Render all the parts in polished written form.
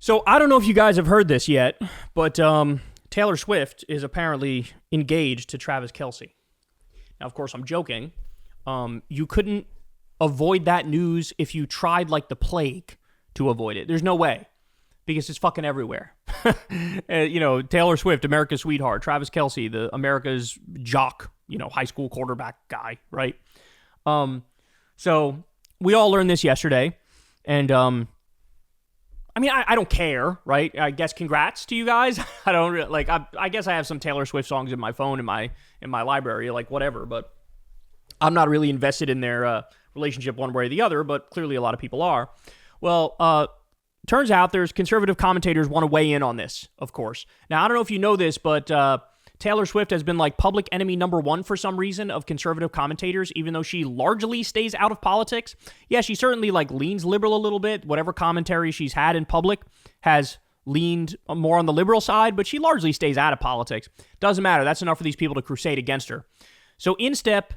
So I don't know if you guys have heard this yet, but Taylor Swift is apparently engaged to Travis Kelce. Now, of course, I'm joking. You couldn't avoid that news if you tried like the plague to avoid it. There's no way, because it's fucking everywhere. Taylor Swift, America's sweetheart. Travis Kelce, the America's jock, high school quarterback guy, right? So we all learned this yesterday, and I don't care, right? I guess congrats to you guys. I don't like. I guess I have some Taylor Swift songs in my phone in my library, like whatever. But I'm not really invested in their relationship one way or the other. But clearly, a lot of people are. Well, turns out there's conservative commentators want to weigh in on this. Of course. Now I don't know if you know this, but Taylor Swift has been like public enemy number one for some reason of conservative commentators, even though she largely stays out of politics. Yeah, she certainly like leans liberal a little bit. Whatever commentary she's had in public has leaned more on the liberal side, but she largely stays out of politics. Doesn't matter. That's enough for these people to crusade against her. So in step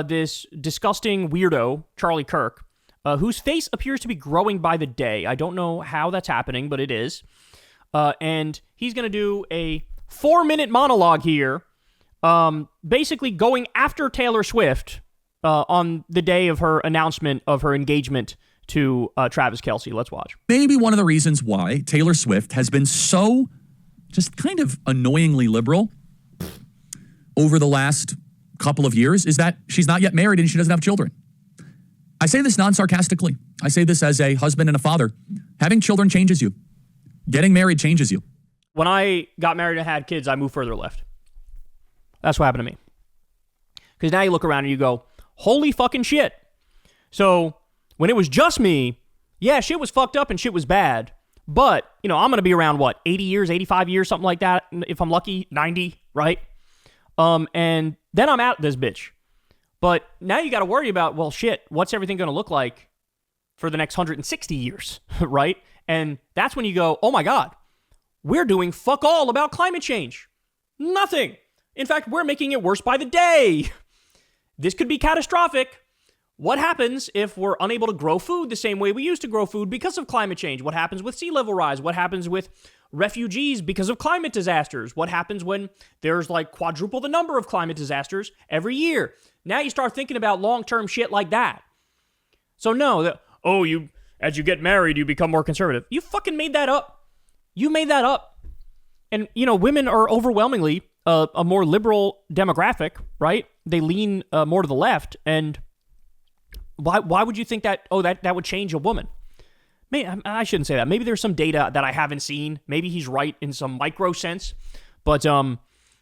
this disgusting weirdo, Charlie Kirk, whose face appears to be growing by the day. I don't know how that's happening, but it is. And he's going to do a 4-minute monologue here, basically going after Taylor Swift on the day of her announcement of her engagement to Travis Kelce. Let's watch. Maybe one of the reasons why Taylor Swift has been so just kind of annoyingly liberal over the last couple of years is that she's not yet married and she doesn't have children. I say this non-sarcastically. I say this as a husband and a father. Having children changes you. Getting married changes you. When I got married and had kids, I moved further left. That's what happened to me. Because now you look around and you go, holy fucking shit. So when it was just me, yeah, shit was fucked up and shit was bad. But, I'm going to be around, 80 years, 85 years, something like that. If I'm lucky, 90, right? And then I'm out this bitch. But now you got to worry about, what's everything going to look like for the next 160 years, right? And that's when you go, oh my God. We're doing fuck all about climate change. Nothing. In fact, we're making it worse by the day. This could be catastrophic. What happens if we're unable to grow food the same way we used to grow food because of climate change? What happens with sea level rise? What happens with refugees because of climate disasters? What happens when there's like quadruple the number of climate disasters every year? Now you start thinking about long-term shit like that. So no, as you get married, you become more conservative. You fucking made that up. You made that up. And, women are overwhelmingly a more liberal demographic, right? They lean more to the left. And why would you think that, that would change a woman? I shouldn't say that. Maybe there's some data that I haven't seen. Maybe he's right in some micro sense. But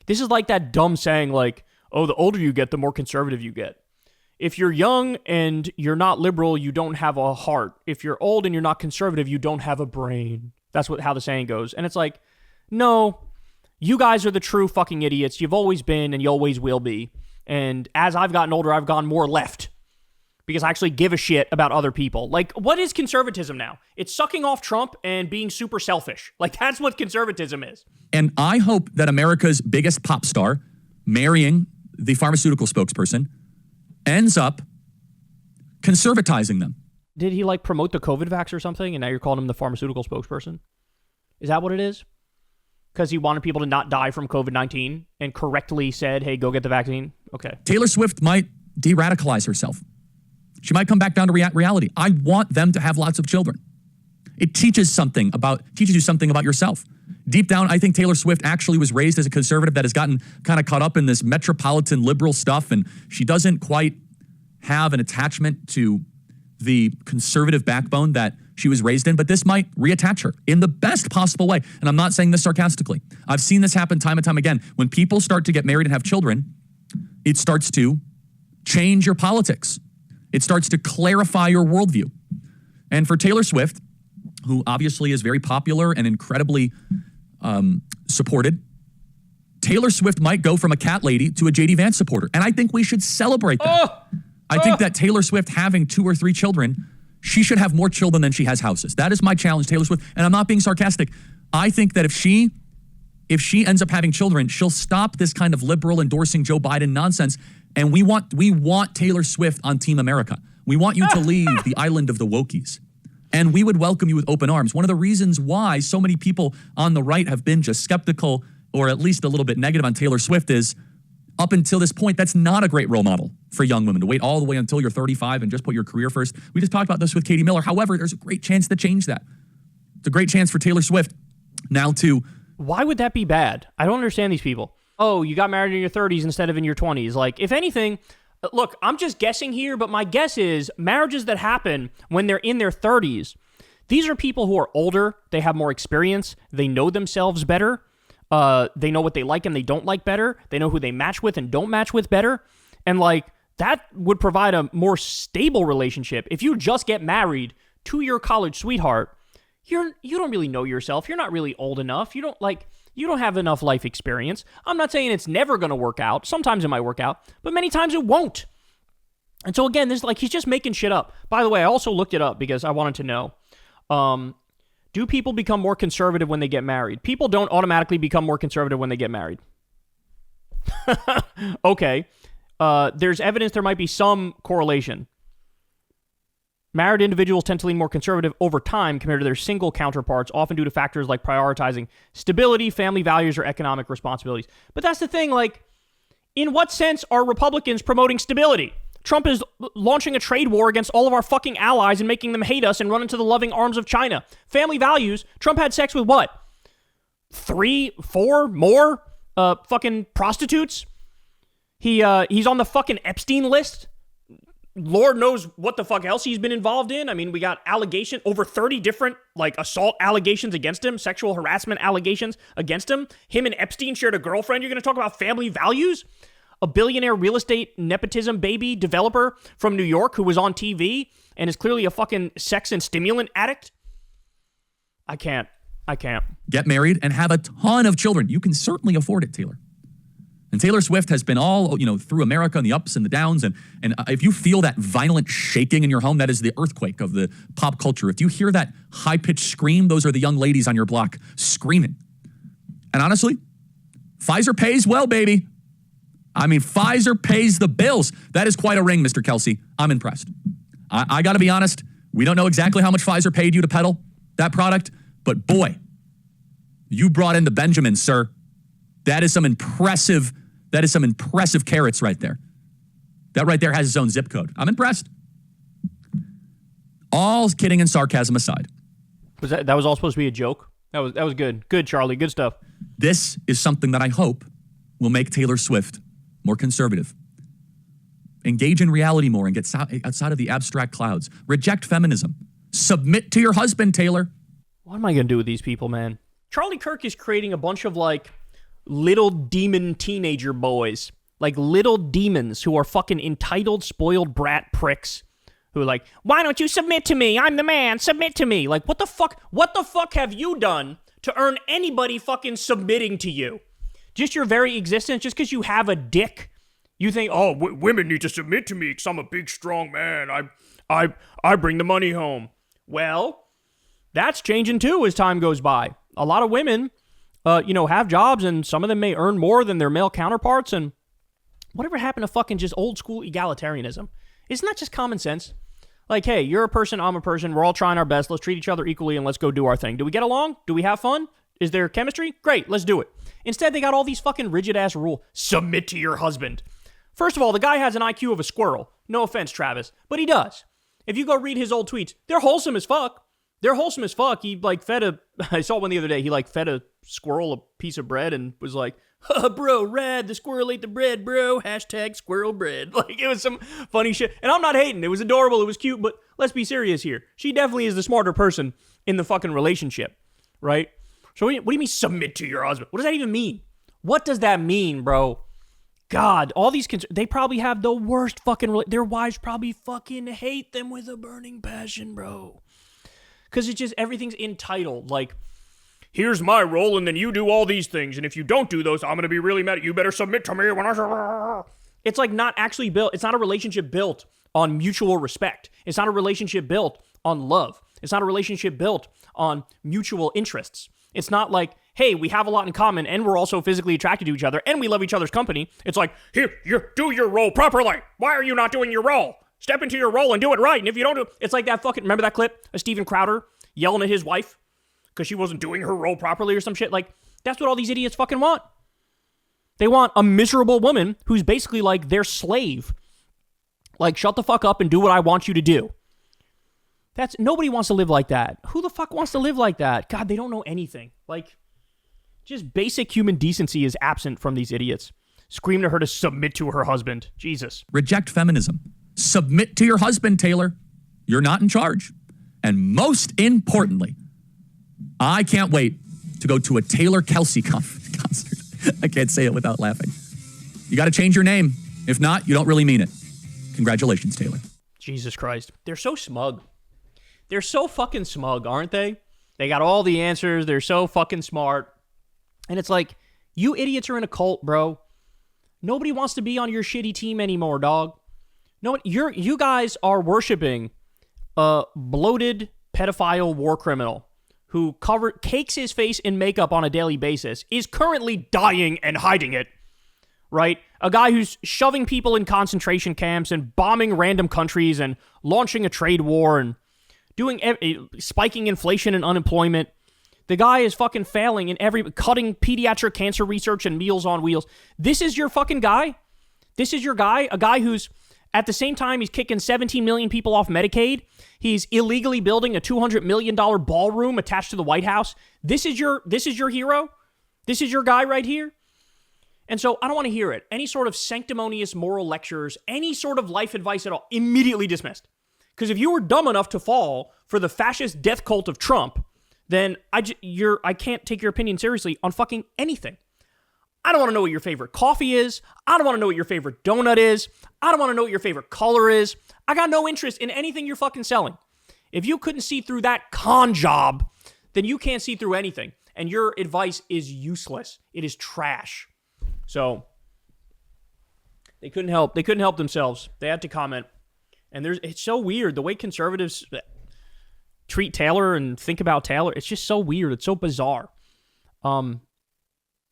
this is like that dumb saying like, the older you get, the more conservative you get. If you're young and you're not liberal, you don't have a heart. If you're old and you're not conservative, you don't have a brain. That's how the saying goes. And it's like, no, you guys are the true fucking idiots. You've always been and you always will be. And as I've gotten older, I've gone more left because I actually give a shit about other people. Like, what is conservatism now? It's sucking off Trump and being super selfish. Like, that's what conservatism is. And I hope that America's biggest pop star marrying the pharmaceutical spokesperson ends up conservatizing them. Did he promote the COVID vax or something? And now you're calling him the pharmaceutical spokesperson? Is that what it is? Because he wanted people to not die from COVID-19 and correctly said, hey, go get the vaccine? Okay. Taylor Swift might de-radicalize herself. She might come back down to reality. I want them to have lots of children. It teaches you something about yourself. Deep down, I think Taylor Swift actually was raised as a conservative that has gotten kind of caught up in this metropolitan liberal stuff, and she doesn't quite have an attachment to the conservative backbone that she was raised in, but this might reattach her in the best possible way. And I'm not saying this sarcastically. I've seen this happen time and time again. When people start to get married and have children, it starts to change your politics. It starts to clarify your worldview. And for Taylor Swift, who obviously is very popular and incredibly supported, Taylor Swift might go from a cat lady to a J.D. Vance supporter. And I think we should celebrate that. I think that Taylor Swift having 2 or 3 children, she should have more children than she has houses. That is my challenge, Taylor Swift. And I'm not being sarcastic. I think that if she ends up having children, she'll stop this kind of liberal endorsing Joe Biden nonsense. And we want Taylor Swift on Team America. We want you to leave the island of the wokies. And we would welcome you with open arms. One of the reasons why so many people on the right have been just skeptical or at least a little bit negative on Taylor Swift is, up until this point, that's not a great role model for young women to wait all the way until you're 35 and just put your career first. We just talked about this with Katie Miller. However, there's a great chance to change that. It's a great chance for Taylor Swift now to... Why would that be bad? I don't understand these people. Oh, you got married in your 30s instead of in your 20s. Like, if anything, look, I'm just guessing here, but my guess is marriages that happen when they're in their 30s, these are people who are older, they have more experience, they know themselves better, they know what they like and they don't like better, they know who they match with and don't match with better, and like, that would provide a more stable relationship. If you just get married to your college sweetheart, you don't really know yourself, you're not really old enough, you don't have enough life experience. I'm not saying it's never going to work out. Sometimes it might work out, but many times it won't. And so again, this he's just making shit up. By the way, I also looked it up because I wanted to know, do people become more conservative when they get married? People don't automatically become more conservative when they get married. Okay. There's evidence there might be some correlation. Married individuals tend to lean more conservative over time compared to their single counterparts, often due to factors like prioritizing stability, family values, or economic responsibilities. But that's the thing, like, in what sense are Republicans promoting stability? Trump is launching a trade war against all of our fucking allies and making them hate us and run into the loving arms of China. Family values, Trump had sex with what? 3, 4 more fucking prostitutes? He's on the fucking Epstein list. Lord knows what the fuck else he's been involved in. I mean, we got over 30 different, like, assault allegations against him, sexual harassment allegations against him. Him and Epstein shared a girlfriend. You're going to talk about family values? A billionaire real estate nepotism baby developer from New York who was on TV and is clearly a fucking sex and stimulant addict? I can't. Get married and have a ton of children. You can certainly afford it, Taylor. And Taylor Swift has been all, through America and the ups and the downs. And if you feel that violent shaking in your home, that is the earthquake of the pop culture. If you hear that high-pitched scream, those are the young ladies on your block screaming. And honestly, Pfizer pays well, baby. I mean, Pfizer pays the bills. That is quite a ring, Mr. Kelsey. I'm impressed. I got to be honest. We don't know exactly how much Pfizer paid you to peddle that product. But boy, you brought in the Benjamins, sir. That is some impressive carrots right there. That right there has its own zip code. I'm impressed. All kidding and sarcasm aside. Was that was all supposed to be a joke? That was good. Good, Charlie. Good stuff. This is something that I hope will make Taylor Swift more conservative. Engage in reality more and get outside of the abstract clouds. Reject feminism. Submit to your husband, Taylor. What am I going to do with these people, man? Charlie Kirk is creating a bunch of, like, little demon teenager boys, like little demons who are fucking entitled, spoiled brat pricks who are like, why don't you submit to me? I'm the man. Submit to me. Like, what the fuck have you done to earn anybody fucking submitting to you? Just your very existence, just because you have a dick, you think, oh, women need to submit to me because I'm a big, strong man. I bring the money home. Well, that's changing too as time goes by. A lot of women have jobs, and some of them may earn more than their male counterparts, and whatever happened to fucking just old school egalitarianism? Isn't that just common sense? Like, hey, you're a person, I'm a person, we're all trying our best, let's treat each other equally, and let's go do our thing. Do we get along? Do we have fun? Is there chemistry? Great, let's do it. Instead, they got all these fucking rigid-ass rules. Submit to your husband. First of all, the guy has an IQ of a squirrel. No offense, Travis, but he does. If you go read his old tweets, they're wholesome as fuck. He, I saw one the other day, he, fed a squirrel a piece of bread and was like, bro, rad, the squirrel ate the bread, bro, hashtag squirrel bread. Like, it was some funny shit. And I'm not hating, it was adorable, it was cute, but let's be serious here. She definitely is the smarter person in the fucking relationship, right? So what do you mean submit to your husband? What does that even mean? What does that mean, bro? God, all these kids, they probably have the worst fucking, their wives probably fucking hate them with a burning passion, bro. Because it's just, everything's entitled. Like, here's my role, and then you do all these things, and if you don't do those, I'm going to be really mad at you. You better submit to me when I... It's like not actually built. It's not a relationship built on mutual respect. It's not a relationship built on love. It's not a relationship built on mutual interests. It's not like, hey, we have a lot in common, and we're also physically attracted to each other, and we love each other's company. It's like, here, you do your role properly. Why are you not doing your role? Step into your role and do it right. And if you don't do it, it's like that fucking, remember that clip of Steven Crowder yelling at his wife because she wasn't doing her role properly or some shit? Like, that's what all these idiots fucking want. They want a miserable woman who's basically like their slave. Like, shut the fuck up and do what I want you to do. Nobody wants to live like that. Who the fuck wants to live like that? God, they don't know anything. Like, just basic human decency is absent from these idiots. Scream to her to submit to her husband. Jesus. Reject feminism. Submit to your husband, Taylor. You're not in charge. And most importantly, I can't wait to go to a Taylor Kelsey concert. I can't say it without laughing. You got to change your name. If not, you don't really mean it. Congratulations, Taylor. Jesus Christ. They're so smug. They're so fucking smug, aren't they? They got all the answers. They're so fucking smart. And it's like, you idiots are in a cult, bro. Nobody wants to be on your shitty team anymore, dog. No, you guys are worshiping a bloated pedophile war criminal who cakes his face in makeup on a daily basis, is currently dying and hiding it, right? A guy who's shoving people in concentration camps and bombing random countries and launching a trade war and spiking inflation and unemployment. The guy is fucking failing in cutting pediatric cancer research and Meals on Wheels. This is your fucking guy? This is your guy? A guy who's, at the same time, he's kicking 17 million people off Medicaid. He's illegally building a $200 million ballroom attached to the White House. This is your hero? This is your guy right here? And so I don't want to hear it. Any sort of sanctimonious moral lectures, any sort of life advice at all, immediately dismissed. Because if you were dumb enough to fall for the fascist death cult of Trump, then I can't take your opinion seriously on fucking anything. I don't want to know what your favorite coffee is. I don't want to know what your favorite donut is. I don't want to know what your favorite color is. I got no interest in anything you're fucking selling. If you couldn't see through that con job, then you can't see through anything. And your advice is useless. It is trash. So they couldn't help themselves. They had to comment. And it's so weird the way conservatives treat Taylor and think about Taylor. It's just so weird. It's so bizarre.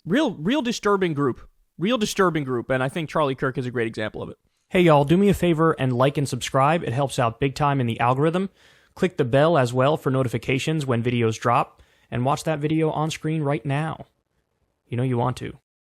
Real disturbing group. And I think Charlie Kirk is a great example of it. Hey, y'all, do me a favor and like and subscribe. It helps out big time in the algorithm. Click the bell as well for notifications when videos drop. And watch that video on screen right now. You know you want to.